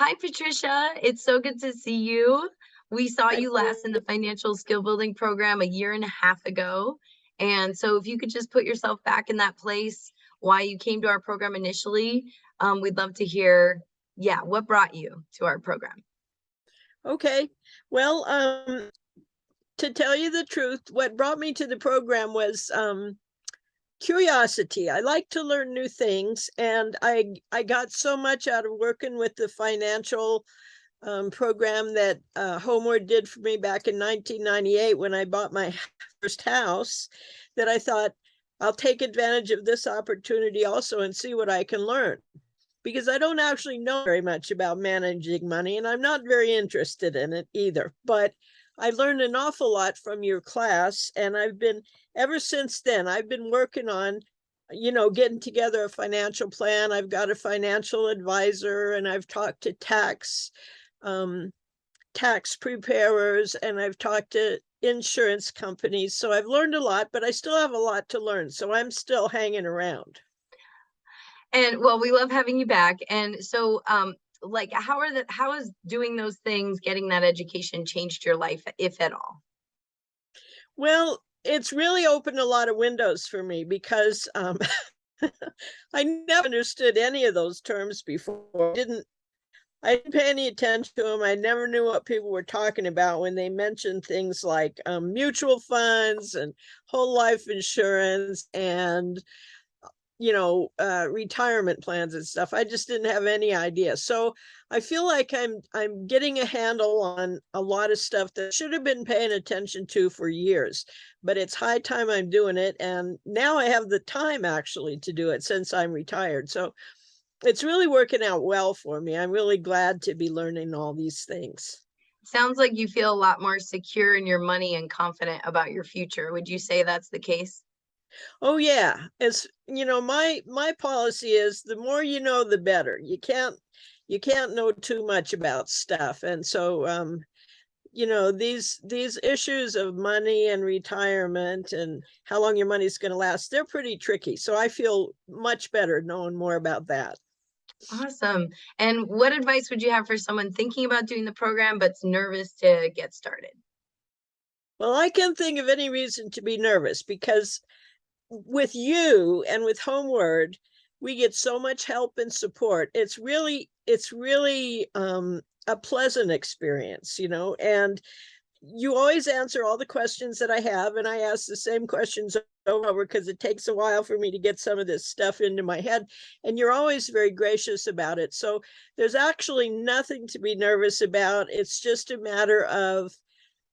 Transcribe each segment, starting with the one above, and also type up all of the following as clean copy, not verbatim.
Hi, Patricia. It's so good to see you. We saw I you last in the financial skill building program a year and a half ago. And so, if you could just put yourself back in that place, why you came to our program initially, we'd love to hear, yeah, what brought you to our program? okay. Well, to tell you the truth, what brought me to the program was curiosity. I like to learn new things, and I got so much out of working with the financial program that Homeward did for me back in 1998 when I bought my first house, that I thought I'll take advantage of this opportunity also and see what I can learn. Because I don't actually know very much about managing money, and I'm not very interested in it either. But I learned an awful lot from your class, and ever since then, I've been working on, getting together a financial plan. I've got a financial advisor, and I've talked to um, tax preparers, and I've talked to insurance companies. So I've learned a lot, but I still have a lot to learn. So I'm still hanging around. And well, we love having you back. And so, like, how is doing those things, getting that education changed your life, if at all? Well, it's really opened a lot of windows for me because I never understood any of those terms before. I didn't pay any attention to them. I never knew what people were talking about when they mentioned things like mutual funds and whole life insurance and retirement plans and stuff. I just didn't have any idea. So I feel like I'm getting a handle on a lot of stuff that should have been paying attention to for years, but it's high time I'm doing it. And now I have the time actually to do it since I'm retired. So it's really working out well for me. I'm really glad to be learning all these things. Sounds like you feel a lot more secure in your money and confident about your future. Would you say that's the case? Oh yeah, it's my policy is the more you know the better. You can't know too much about stuff. And so these issues of money and retirement and how long your money's going to last, they're pretty tricky. So I feel much better knowing more about that. Awesome. And what advice would you have for someone thinking about doing the program but's nervous to get started? Well, I can't think of any reason to be nervous because with you and with Homeward, we get so much help and support. It's really a pleasant experience, and you always answer all the questions that I have, and I ask the same questions over because it takes a while for me to get some of this stuff into my head, and you're always very gracious about it. So there's actually nothing to be nervous about. It's just a matter of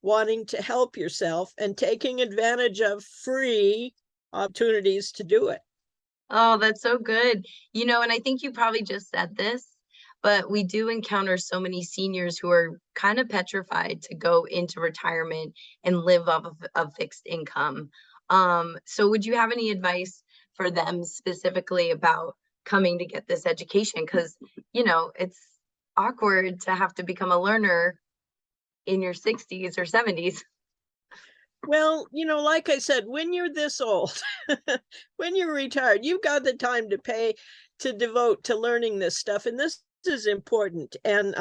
wanting to help yourself and taking advantage of free opportunities to do it. Oh, that's so good. And I think you probably just said this, but we do encounter so many seniors who are kind of petrified to go into retirement and live off of a fixed income. So would you have any advice for them specifically about coming to get this education? Because, it's awkward to have to become a learner in your 60s or 70s. Well, like I said, when you're this old, when you're retired, you've got the time to devote to learning this stuff. And this is important. And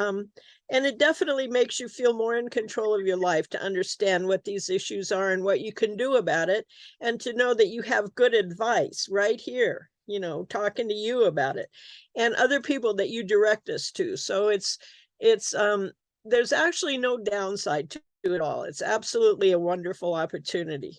it definitely makes you feel more in control of your life to understand what these issues are and what you can do about it. And to know that you have good advice right here, talking to you about it and other people that you direct us to. So it's there's actually no downside to it all. It's absolutely a wonderful opportunity.